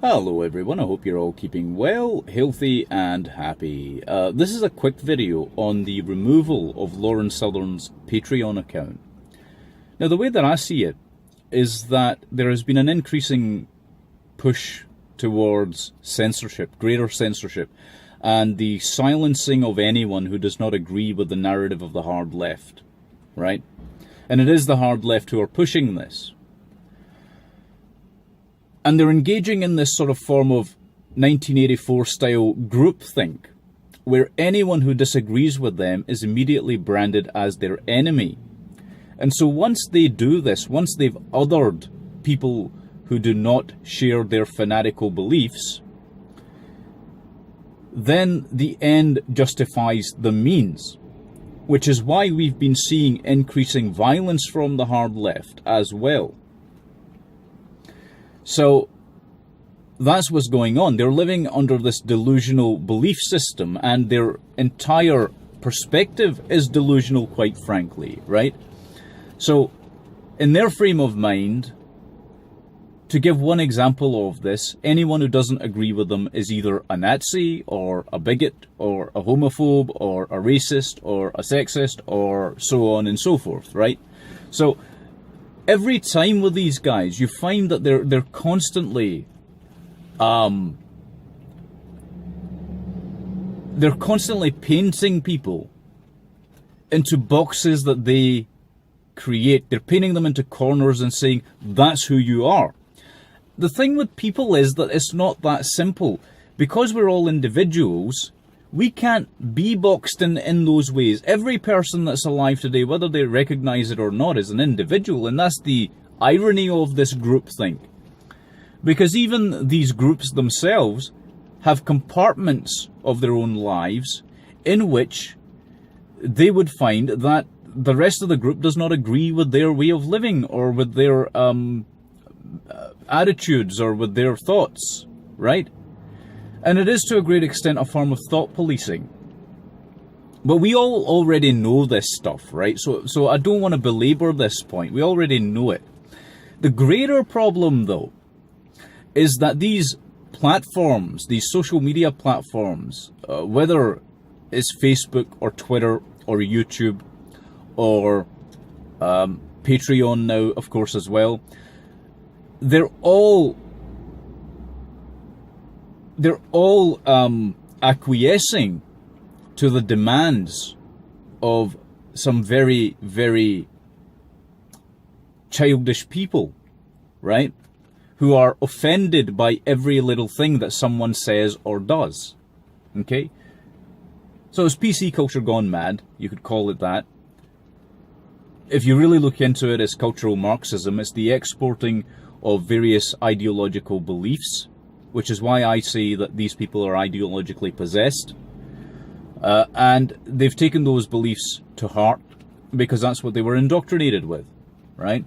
Hello everyone, I hope you're all keeping well, healthy and happy. This is a quick video on the removal of Lauren Southern's Patreon account. Now the way that I see it is that there has been an increasing push towards censorship, greater censorship, and the silencing of anyone who does not agree with the narrative of the hard left, right? And it is the hard left who are pushing this. And they're engaging in this sort of form of 1984 style groupthink, where anyone who disagrees with them is immediately branded as their enemy. And so once they do this, once they've othered people who do not share their fanatical beliefs, then the end justifies the means, which is why we've been seeing increasing violence from the hard left as well. So that's what's going on. They're living under this delusional belief system, and their entire perspective is delusional, quite frankly, right? So in their frame of mind, to give one example of this, anyone who doesn't agree with them is either a Nazi or a bigot or a homophobe or a racist or a sexist or so on and so forth, right? So every time with these guys, you find that they're constantly painting people into boxes that they create. They're painting them into corners and saying, that's who you are. The thing with people is that it's not that simple. Because we're all individuals, we can't be boxed in those ways. Every person that's alive today, whether they recognize it or not, is an individual, and that's the irony of this groupthink. Because even these groups themselves have compartments of their own lives in which they would find that the rest of the group does not agree with their way of living or with their attitudes or with their thoughts, right? And it is to a great extent a form of thought policing. But we all already know this stuff, right? So I don't want to belabor this point. We already know it. The greater problem, though, is that these platforms, these social media platforms, whether it's Facebook or Twitter or YouTube or Patreon now, of course, as well, they're all acquiescing to the demands of some very, very childish people, right? Who are offended by every little thing that someone says or does, okay? So it's PC culture gone mad, you could call it that. If you really look into it, it's cultural Marxism. It's the exporting of various ideological beliefs, which is why I say that these people are ideologically possessed. And they've taken those beliefs to heart because that's what they were indoctrinated with, right?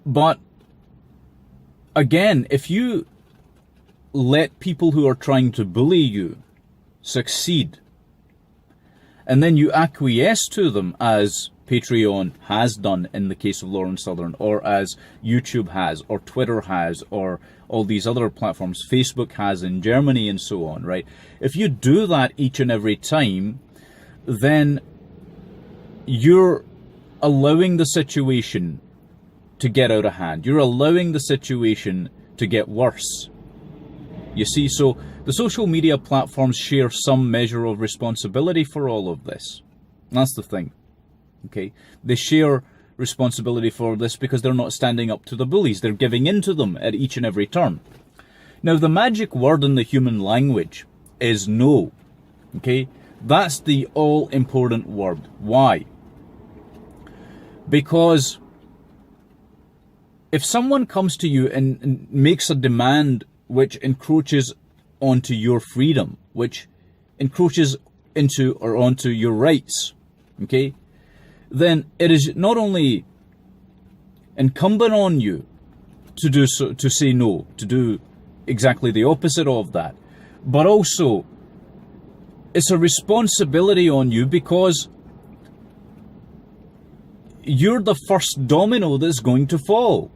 But again, if you let people who are trying to bully you succeed, and then you acquiesce to them as Patreon has done in the case of Lauren Southern, or as YouTube has, or Twitter has, or all these other platforms, Facebook has in Germany and so on, right? If you do that each and every time, then you're allowing the situation to get out of hand. You're allowing the situation to get worse. You see, so the social media platforms share some measure of responsibility for all of this. That's the thing. Okay, they share responsibility for this because they're not standing up to the bullies. They're giving in to them at each and every turn. Now, the magic word in the human language is no. Okay, that's the all-important word. Why? Because if someone comes to you and makes a demand which encroaches onto your freedom, which encroaches into or onto your rights, okay, then it is not only incumbent on you to do so, to say no, to do exactly the opposite of that, but also it's a responsibility on you because you're the first domino that's going to fall.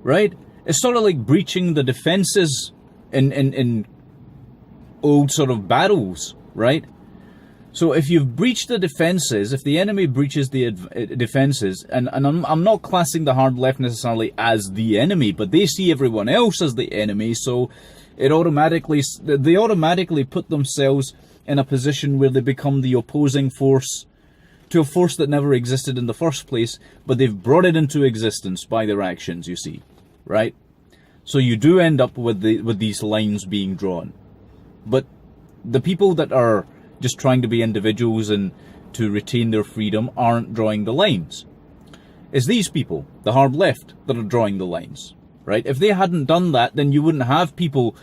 right? It's sort of like breaching the defenses in old sort of battles, right? So if you've breached the defenses, if the enemy breaches the defenses, and I'm not classing the hard left necessarily as the enemy, but they see everyone else as the enemy, so they automatically put themselves in a position where they become the opposing force to a force that never existed in the first place, but they've brought it into existence by their actions, you see, right? So you do end up with these lines being drawn. But the people that are just trying to be individuals and to retain their freedom aren't drawing the lines. It's these people, the hard left, that are drawing the lines, right? If they hadn't done that, then you wouldn't have people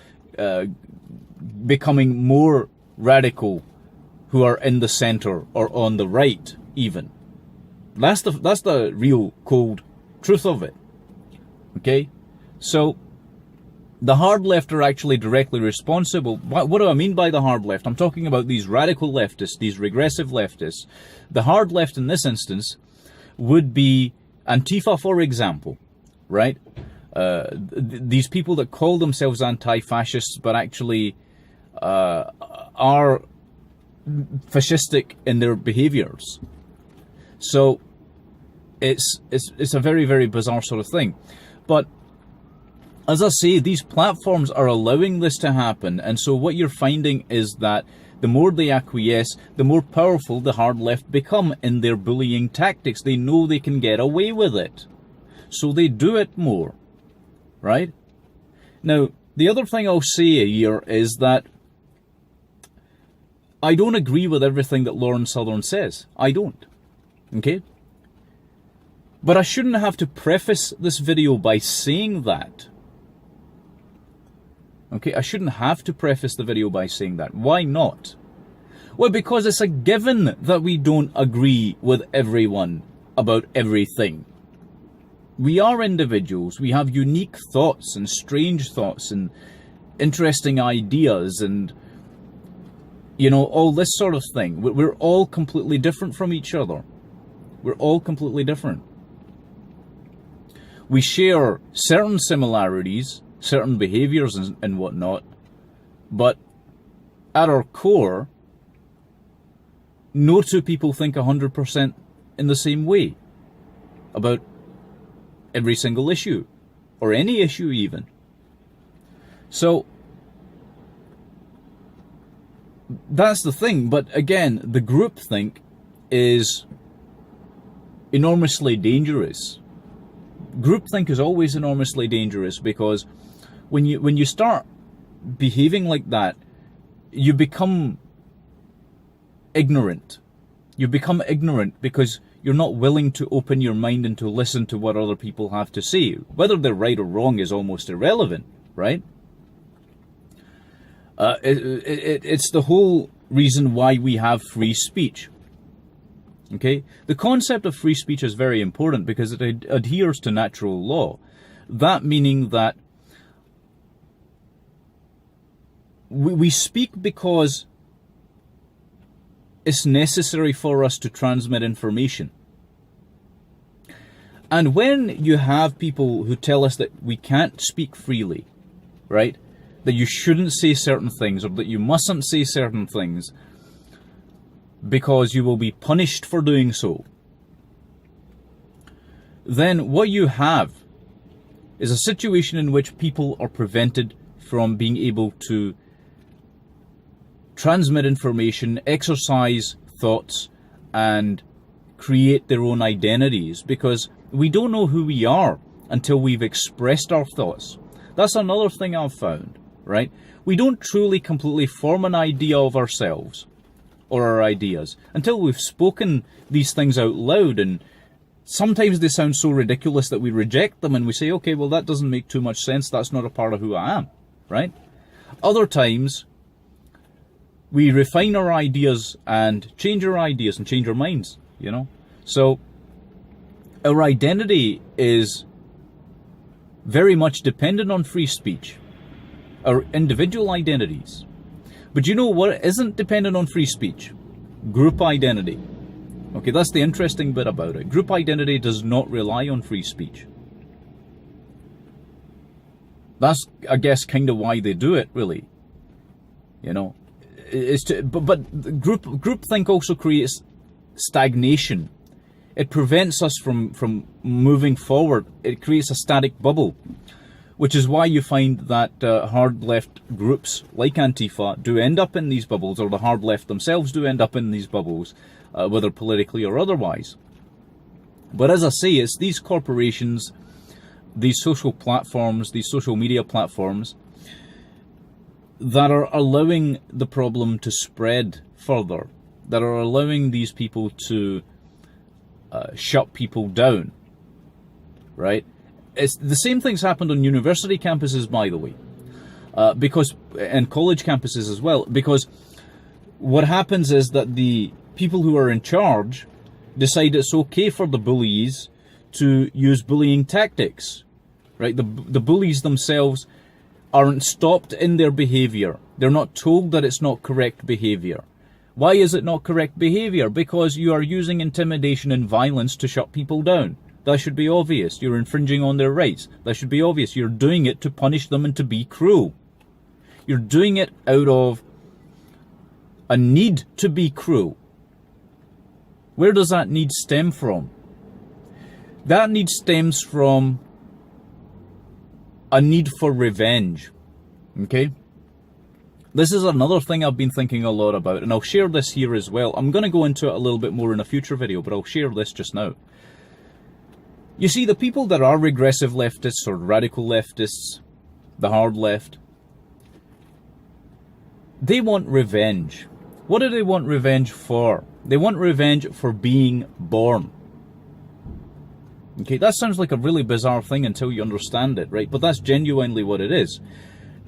becoming more radical who are in the center or on the right, even. That's the real cold truth of it. Okay? So the hard left are actually directly responsible. What do I mean by the hard left? I'm talking about these radical leftists, these regressive leftists. The hard left in this instance would be Antifa, for example, right? These people that call themselves anti-fascists but actually are fascistic in their behaviors. So it's a very, very bizarre sort of thing. But as I say, these platforms are allowing this to happen, and so what you're finding is that the more they acquiesce, the more powerful the hard left become in their bullying tactics. They know they can get away with it, so they do it more, right? Now, the other thing I'll say here is that I don't agree with everything that Lauren Southern says. I don't, okay? But I shouldn't have to preface this video by saying that. Okay, I shouldn't have to preface the video by saying that. Why not? Well, because it's a given that we don't agree with everyone about everything. We are individuals. We have unique thoughts and strange thoughts and interesting ideas and, you know, all this sort of thing. We're all completely different from each other. We're all completely different. We share certain similarities, certain behaviors and whatnot, but at our core, no two people think 100% in the same way about every single issue, or any issue even. So that's the thing. But again, the groupthink is enormously dangerous. Groupthink is always enormously dangerous because when you start behaving like that, you become ignorant. You become ignorant because you're not willing to open your mind and to listen to what other people have to say. Whether they're right or wrong is almost irrelevant, right? It's the whole reason why we have free speech. Okay? The concept of free speech is very important because it adheres to natural law. That meaning that we speak because it's necessary for us to transmit information. And when you have people who tell us that we can't speak freely, right? That you shouldn't say certain things, or that you mustn't say certain things because you will be punished for doing so, then what you have is a situation in which people are prevented from being able to transmit information, exercise thoughts, and create their own identities, because we don't know who we are until we've expressed our thoughts. That's another thing I've found, right? We don't truly completely form an idea of ourselves or our ideas until we've spoken these things out loud, and sometimes they sound so ridiculous that we reject them and we say, okay, well, that doesn't make too much sense, that's not a part of who I am, right? Other times we refine our ideas and change our ideas and change our minds, you know? So our identity is very much dependent on free speech, our individual identities. But you know what isn't dependent on free speech? Group identity. Okay, that's the interesting bit about it. Group identity does not rely on free speech. That's, I guess, kind of why they do it, really. You know, but groupthink also creates stagnation. It prevents us from moving forward. It creates a static bubble, which is why you find that hard left groups like Antifa do end up in these bubbles, or the hard left themselves do end up in these bubbles, whether politically or otherwise. But as I say, it's these corporations, these social platforms, these social media platforms, that are allowing the problem to spread further, that are allowing these people to shut people down, right? It's the same things happened on university campuses, by the way, and college campuses as well, because what happens is that the people who are in charge decide it's okay for the bullies to use bullying tactics, right? The bullies themselves aren't stopped in their behavior. They're not told that it's not correct behavior. Why is it not correct behavior? Because you are using intimidation and violence to shut people down. That should be obvious. You're infringing on their rights. That should be obvious. You're doing it to punish them and to be cruel. You're doing it out of a need to be cruel. Where does that need stem from? That need stems from a need for revenge. Okay? This is another thing I've been thinking a lot about, and I'll share this here as well. I'm going to go into it a little bit more in a future video, but I'll share this just now. You see, the people that are regressive leftists or radical leftists, the hard left, they want revenge. What do they want revenge for? They want revenge for being born. Okay, that sounds like a really bizarre thing until you understand it, right? But that's genuinely what it is.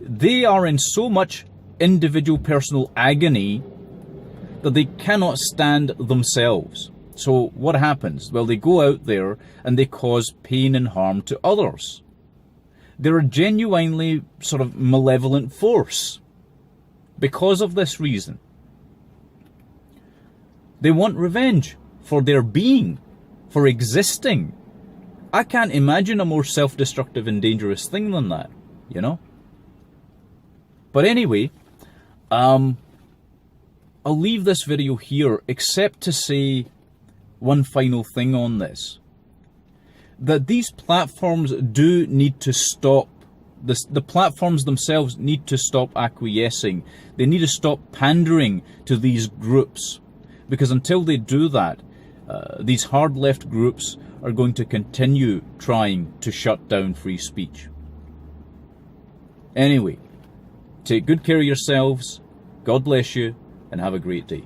They are in so much individual personal agony that they cannot stand themselves. So what happens? Well, they go out there and they cause pain and harm to others. They're a genuinely sort of malevolent force because of this reason. They want revenge for their being, for existing. I can't imagine a more self-destructive and dangerous thing than that, you know? But anyway, I'll leave this video here except to say one final thing on this. That these platforms do need to stop. The platforms themselves need to stop acquiescing. They need to stop pandering to these groups. Because until they do that, these hard left groups are going to continue trying to shut down free speech. Anyway, take good care of yourselves, God bless you, and have a great day.